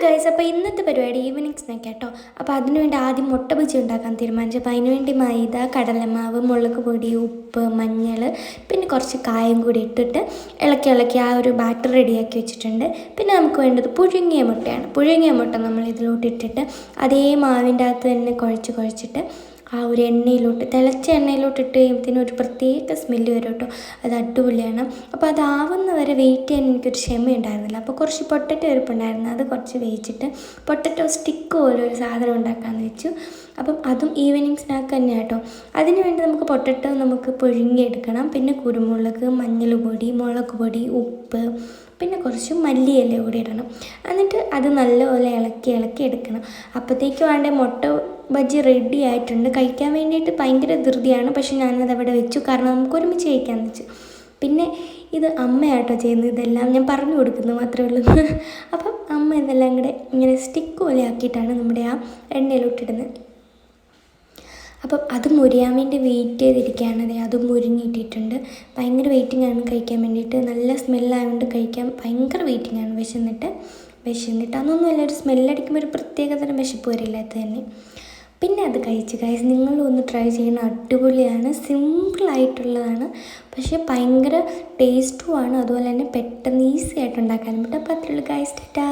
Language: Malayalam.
ഗൈസ്, അപ്പോൾ ഇന്നത്തെ പരിപാടി ഈവനിങ് സ്നാക്ക് കേട്ടോ. അപ്പോൾ അതിനുവേണ്ടി ആദ്യം മുട്ട ബജി ഉണ്ടാക്കാൻ തീരുമാനിച്ചു. അപ്പോൾ അതിനുവേണ്ടി മൈദ, കടലമാവ്, മുളക് പൊടി, ഉപ്പ്, മഞ്ഞൾ, പിന്നെ കുറച്ച് കായം കൂടി ഇട്ടിട്ട് ഇളക്കി ആ ഒരു ബാറ്റർ റെഡിയാക്കി വെച്ചിട്ടുണ്ട്. പിന്നെ നമുക്ക് വേണ്ടത് പുഴുങ്ങിയ മുട്ടയാണ്. പുഴുങ്ങിയ മുട്ട നമ്മൾ ഇതിലോട്ട് ഇട്ടിട്ട് അതേ മാവിൻ്റെ അകത്ത് തന്നെ കുഴച്ചിട്ട് ആ ഒരു എണ്ണയിലോട്ട്, തിളച്ച എണ്ണയിലോട്ട് ഇട്ട് കഴിയുമ്പോഴത്തേനും ഒരു പ്രത്യേക സ്മെല്ല് വരും കേട്ടോ. അത് അടിപൊളിയാണ്. അപ്പോൾ അതാവുന്ന വരെ വെയിറ്റ് ചെയ്യാൻ എനിക്കൊരു ക്ഷമയുണ്ടായിരുന്നില്ല. അപ്പോൾ കുറച്ച് പൊട്ടറ്റോ ഇരിപ്പുണ്ടായിരുന്നു, അത് കുറച്ച് വേവിച്ചിട്ട് പൊട്ടറ്റോ സ്റ്റിക്ക് പോലെ ഒരു സാധനം ഉണ്ടാക്കാമെന്ന് വെച്ചു. അപ്പം അതും ഈവനിങ് സ്നാക്ക് തന്നെയാണ് കേട്ടോ. അതിന് വേണ്ടി നമുക്ക് പൊട്ടറ്റോ നമുക്ക് പുഴുങ്ങിയെടുക്കണം. പിന്നെ കുരുമുളക്, മഞ്ഞൾ പൊടി, മുളക് പൊടി, ഉപ്പ്, പിന്നെ കുറച്ച് മല്ലിയില കൂടി ഇടണം. എന്നിട്ട് അത് നല്ലപോലെ ഇളക്കി എടുക്കണം. അപ്പോഴത്തേക്ക് വേണ്ട മുട്ട ബജ്ജി റെഡി ആയിട്ടുണ്ട്. കഴിക്കാൻ വേണ്ടിയിട്ട് ഭയങ്കര ധൃതിയാണ്, പക്ഷെ ഞാനത് അവിടെ വെച്ചു, കാരണം നമുക്ക് ഒരുമിച്ച് കഴിക്കാമെന്ന് വെച്ചു. പിന്നെ ഇത് അമ്മയാട്ടോ ചെയ്യുന്നത്, ഇതെല്ലാം ഞാൻ പറഞ്ഞു കൊടുക്കുന്നത് മാത്രമേ ഉള്ളൂ. അപ്പം അമ്മ ഇതെല്ലാം കൂടെ ഇങ്ങനെ സ്റ്റിക്ക് പോലെ ആക്കിയിട്ടാണ് നമ്മുടെ ആ എണ്ണയിലോട്ടിടുന്നത്. അപ്പം അത് മുരിയാൻ വേണ്ടി വെയിറ്റ് ചെയ്തിരിക്കുകയാണ്. അതും മുരിഞ്ഞിട്ടിട്ടുണ്ട്. ഭയങ്കര വെയിറ്റിംഗ് ആണ് കഴിക്കാൻ വേണ്ടിയിട്ട്. നല്ല സ്മെല്ലായതുകൊണ്ട് കഴിക്കാൻ ഭയങ്കര വെയിറ്റിംഗ് ആണ്. വിശന്നിട്ട് അതൊന്നുമല്ല, ഒരു സ്മെല്ലടിക്കുമ്പോൾ ഒരു പ്രത്യേകതരം വിശപ്പ് വരില്ല അത് തന്നെ. പിന്നെ അത് കഴിച്ച് ഗൈസ്, നിങ്ങളും ഒന്ന് ട്രൈ ചെയ്യണം. അടിപൊളിയാണ്, സിമ്പിളായിട്ടുള്ളതാണ്, പക്ഷേ ഭയങ്കര ടേസ്റ്റുമാണ്. അതുപോലെ തന്നെ പെട്ടെന്ന് ഈസി ആയിട്ട് ഉണ്ടാക്കാനും പറ്റും. അപ്പോൾ അത്രയുള്ളൂ ഗൈസ്. ടാറ്റാ.